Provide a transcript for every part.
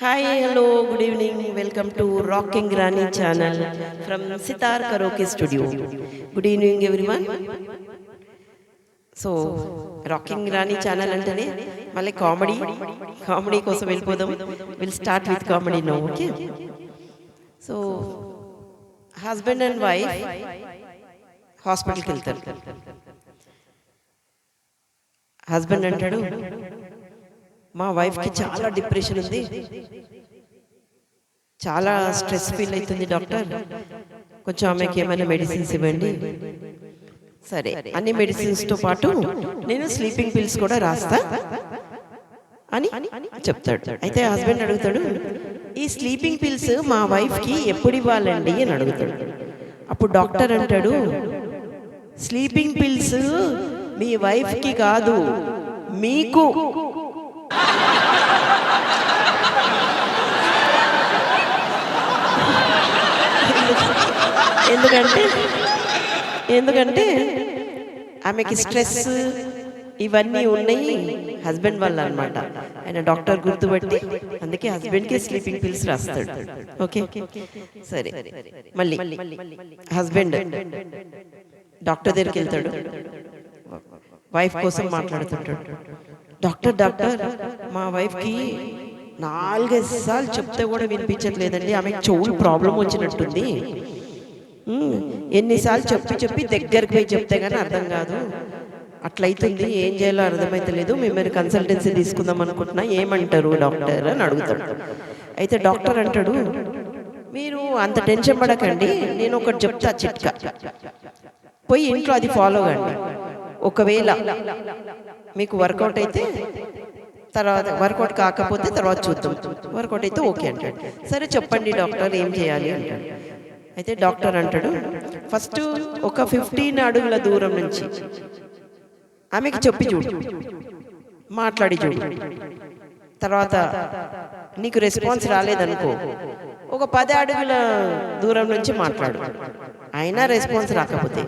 Hi, hello, good evening. Welcome to Rocking Rani channel from Sitar Karaoke Studio. Good evening, everyone. So rocking Rani channel అంటేనే మళ్ళీ comedy కోసం వెళ్ళిపోదాం. Will start with comedy no. Okay, so husband and wife హాస్పిటల్కి వెళ్తారు. Husband అంటాడు, మా వైఫ్కి చాలా డిప్రెషన్ ఉంది, చాలా స్ట్రెస్ ఫీల్ అవుతుంది డాక్టర్, కొంచెం ఆమెకి ఏమైనా మెడిసిన్స్ ఇవ్వండి. సరే, అన్ని మెడిసిన్స్తో పాటు నేను స్లీపింగ్ పిల్స్ కూడా రాస్తా అని చెప్తాడు. అయితే హస్బెండ్ అడుగుతాడు, ఈ స్లీపింగ్ పిల్స్ మా వైఫ్కి ఎప్పుడు ఇవ్వాలండి అని అడుగుతాడు. అప్పుడు డాక్టర్ అంటాడు, స్లీపింగ్ పిల్స్ మీ వైఫ్కి కాదు, మీకు. ఎందుకంటే ఆమెకి స్ట్రెస్ ఇవన్నీ ఉన్నాయి హస్బెండ్ వల్ల అనమాట. ఆయన డాక్టర్ గుర్తుపట్టి అందుకే హస్బెండ్కి స్లీపింగ్ పిల్స్ రాస్తాడు. ఓకే, సరే, మళ్ళీ హస్బెండ్ డాక్టర్ దగ్గరికి వెళ్తాడు, వైఫ్ కోసం మాట్లాడుతుంటాడు. డాక్టర్ మా వైఫ్కి 4-5 సార్లు చెప్తే కూడా వినిపించట్లేదండి, ఆమెకు చెవులు ప్రాబ్లం వచ్చినట్టుంది, ఎన్నిసార్లు చెప్పి దగ్గరికి పోయి చెప్తే కానీ అర్థం కాదు, అట్లయితుంది, ఏం చేయాలో అర్థమైతలేదు, మేము కన్సల్టెన్సీ తీసుకుందాం అనుకుంటున్నా, ఏమంటారు డాక్టర్ అని అడుగుతాడు. అయితే డాక్టర్ అంటాడు, మీరు అంత టెన్షన్ పడకండి, నేను ఒకటి చెప్తా చిట్కా, పోయి ఇంట్లో అది ఫాలో కండి, ఒకవేళ మీకు వర్కౌట్ అయితే తర్వాత, వర్కౌట్ కాకపోతే తర్వాత చూద్దాం, వర్కౌట్ అయితే ఓకే అంటాడు. సరే చెప్పండి డాక్టర్, ఏం చేయాలి అంటాడు. అయితే డాక్టర్ అంటాడు, ఫస్ట్ ఒక 15 అడుగుల దూరం నుంచి ఆమెకి చెప్పి చూడు, మాట్లాడి చూడు, తర్వాత నీకు రెస్పాన్స్ రాలేదనుకో, ఒక 10 అడుగుల దూరం నుంచి మాట్లాడు, అయినా రెస్పాన్స్ రాకపోతే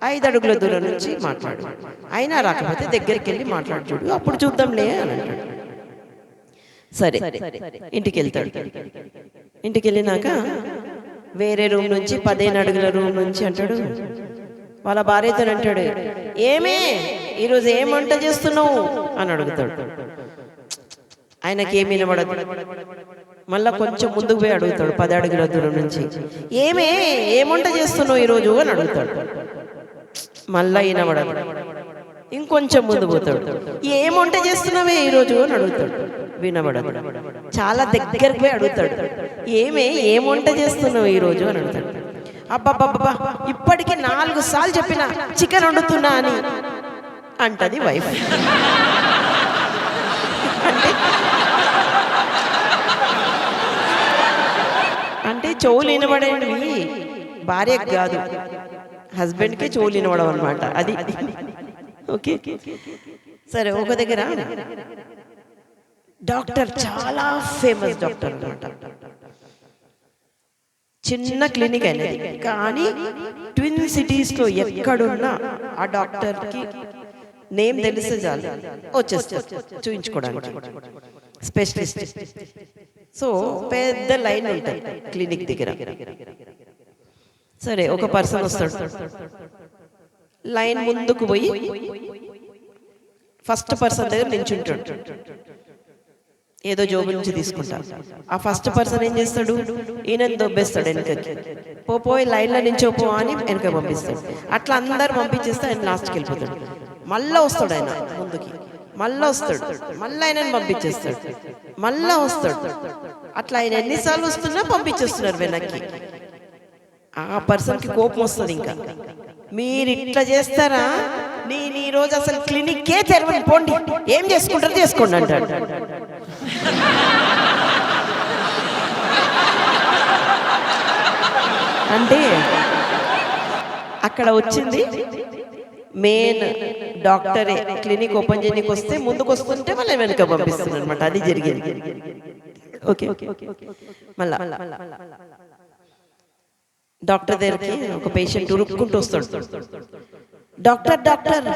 5 అడుగుల దూరం నుంచి మాట్లాడు, అయినా రాకపోతే దగ్గరికి వెళ్ళి మాట్లాడు చూడు, అప్పుడు చూద్దాంలే అని అంటాడు. సరే, ఇంటికి వెళ్తాడు. ఇంటికి వెళ్ళినాక వేరే రూమ్ నుంచి 15 అడుగుల రూమ్ నుంచి అంటాడు, వాళ్ళ భార్యతో అంటాడు, ఏమే ఈరోజు ఏం వంట చేస్తున్నావు అని అడుగుతాడు. ఆయనకి ఏమి వినబడదు. మళ్ళా కొంచెం ముందుకు పోయి అడుగుతాడు 10 అడుగుల దూరం నుంచి, ఏం వంట చేస్తున్నావు ఈరోజు అని అడుగుతాడు. మళ్ళా వినబడదు. ఇంకొంచెం ముందు పోతాడు, ఏం వంట చేస్తున్నావే ఈరోజు అని అడుగుతాడు. వినబడదు. చాలా దగ్గరికి పోయి అడుగుతాడు, ఏం వంట చేస్తున్నావు ఈరోజు అని అడుగుతాడు. అబ్బాబ్బా, ఇప్పటికి 4 సార్లు చెప్పిన చికెన్ వండుతున్నా అని అంటది వైఫ్. అంటే చెవులు వినబడేవి భార్యకు కాదు, హస్బెండ్కి చెవులు వినబడవు అనమాట. అది ఓకే, సరే, ఒక దగ్గర డాక్టర్, చాలా ఫేమస్ డాక్టర్ అనమాట, చిన్న క్లినిక్ అనేది, కానీ ట్విన్ సిటీస్లో ఎక్కడున్నా ఆ డాక్టర్కి నేమ్ తెలిస్తే చాలు వచ్చేస్తారు చూయించుకోవడానికి, స్పెషలిస్ట్. సో పెద్ద లైన్ ఉంటుంది క్లినిక్ దగ్గర. సరే, ఒక పర్సన్ వస్తాడు, లైన్ ముందుకు పోయి ఫస్ట్ పర్సన్ దగ్గర నించుంటాడు, ఏదో జోబు నుంచి తీసుకుంటాడు. ఆ ఫస్ట్ పర్సన్ ఏం చేస్తాడు, ఈయనని దొబ్బేస్తాడు వెనకకి, పోయి లైన్లో నించోపో అని వెనక పంపిస్తాడు. అట్లా అందరు పంపించేస్తే ఆయన లాస్ట్కి వెళ్ళిపోతాడు. మళ్ళీ వస్తాడు ఆయన ముందుకి, మళ్ళీ వస్తాడు, మళ్ళీ ఆయనని పంపించేస్తాడు, మళ్ళీ వస్తాడు. అట్లా ఆయన ఎన్నిసార్లు వస్తున్నా పంపించేస్తున్నారు వెనక్కి. ఆ పర్సన్కి కోపం వస్తుంది, ఇంకా మీరు ఇట్లా చేస్తారా, నేను ఈరోజు అసలు క్లినిక్కే తెరవని, పోండి, ఏం చేసుకుంటారో చేసుకోండి అంటాడు. అంటే అక్కడ వచ్చింది మెయిన్ డాక్టరే, క్లినిక్ ఓపెన్ చేయడానికి వస్తే ముందుకు వస్తుంటే మళ్ళీ వెనక పంపిస్తుంది అనమాట. అది జరిగింది. ఓకే, మళ్ళా డాక్టర్ దగ్గరికి ఒక పేషెంట్ ఉరుక్కుంటూ వస్తాడు. డాక్టర్,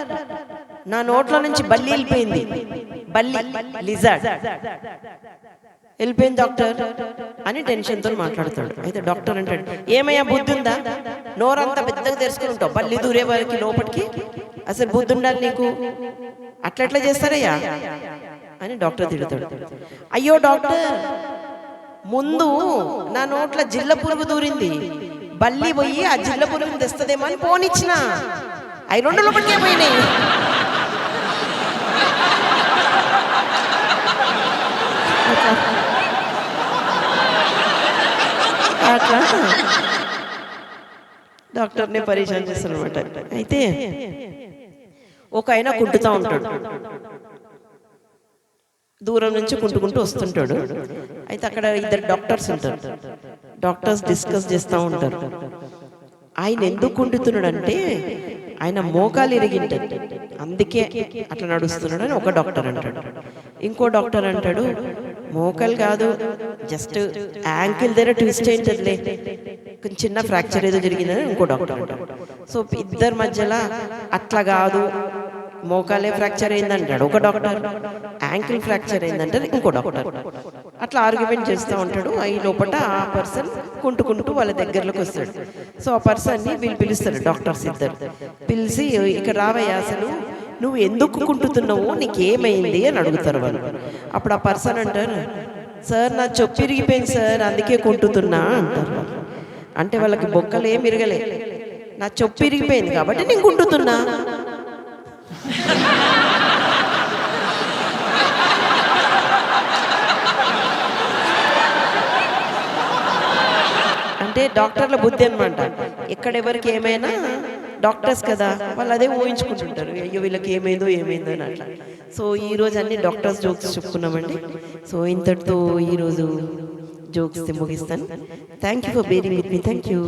నా నోట్లో నుంచి బల్లి వెళ్ళిపోయింది, బల్లి, లిజార్డ్. వెళ్ళిపోయింది డాక్టర్ అని టెన్షన్తో మాట్లాడతాడు. అయితే డాక్టర్ అంటాడు, ఏమయ్యా బుద్ధి ఉందా, నోరంతా పెద్దగా తెరుచుకుని ఉంటావు, బల్లి దూరే వారికి లోపలికి, అసలు బుద్ధి ఉండాలి నీకు, అట్లా చేస్తారయ్యా అని డాక్టర్ తిడతాడు. అయ్యో డాక్టర్, ముందు నా నోట్ల జిల్ల పురుగు దూరింది, బల్లి పోయి ఆ జిల్ల పురుగుని తెస్తుందేమో అని పోనిచ్చిన, అవి 2 లోపలికే పోయినాయి. అట్లా డాక్టర్ని పరిచయం చేస్తాను అనమాట. అయితే ఒక ఆయన కుంటుతూ ఉంటాడు, దూరం నుంచి కుంటుకుంటూ వస్తుంటాడు. అయితే అక్కడ 2 డాక్టర్స్ ఉంటారు. డాక్టర్స్ డిస్కస్ చేస్తూ ఉంటారు. ఆయన ఎందుకు కుంటుతున్నాడు అంటే ఆయన మోకాలు ఇరిగింటాడు, అందుకే అట్లా నడుస్తున్నాడు అని ఒక డాక్టర్ అంటాడు. ఇంకో డాక్టర్ అంటాడు, మోకాలు కాదు, జస్ట్ యాంకిల్ దగ్గర ట్విస్ట్ అయింటదిలే, కొంచెం చిన్న ఫ్రాక్చర్ ఏదో జరిగిందని ఇంకో డాక్టర్ అంటాడు. సో ఇద్దరి మధ్యలో అట్లా కాదు, మోకాలే ఫ్రాక్చర్ అయిందంటాడు ఒక డాక్టర్, యాంకిల్ ఫ్రాక్చర్ అయిందంటే ఇంకో డాక్టర్. అట్లా ఆర్గ్యుమెంట్ చేస్తూ ఉంటాడు. ఈ లోపల ఆ పర్సన్ కుంటుకుంటూ వాళ్ళ దగ్గరలోకి వస్తాడు. సో ఆ పర్సన్ని వీళ్ళు పిలుస్తారు, డాక్టర్స్ ఇద్దరు పిలిచి, ఇక్కడ రావయ్యా, అసలు నువ్వు ఎందుకు కుంటుతున్నావు, నీకేమైంది అని అడుగుతారు వాళ్ళు. అప్పుడు ఆ పర్సన్ అంటారు, సార్ నా చొప్పి ఇరిగిపోయింది సార్, అందుకే కుంటుతున్నా అంటారు. అంటే వాళ్ళకి బొక్కలు ఏమి ఇరగలే, నా చొప్పి ఇరిగిపోయింది కాబట్టి నేను కుంటుతున్నా. అంటే డాక్టర్ల బుద్ధి అనమాట. ఎక్కడెవరికి ఏమైనా డాక్టర్స్ కదా, వాళ్ళు అదే ఊహించుకుంటుంటారు, అయ్యో వీళ్ళకి ఏమైందో అని అట్లా. సో ఈరోజు అన్ని డాక్టర్స్ జోక్స్ చెప్పుకున్నామండి. సో ఇంతటితో ఈరోజు జోక్స్ ముగిస్తాను. Thank you for bearing with me. Thank you.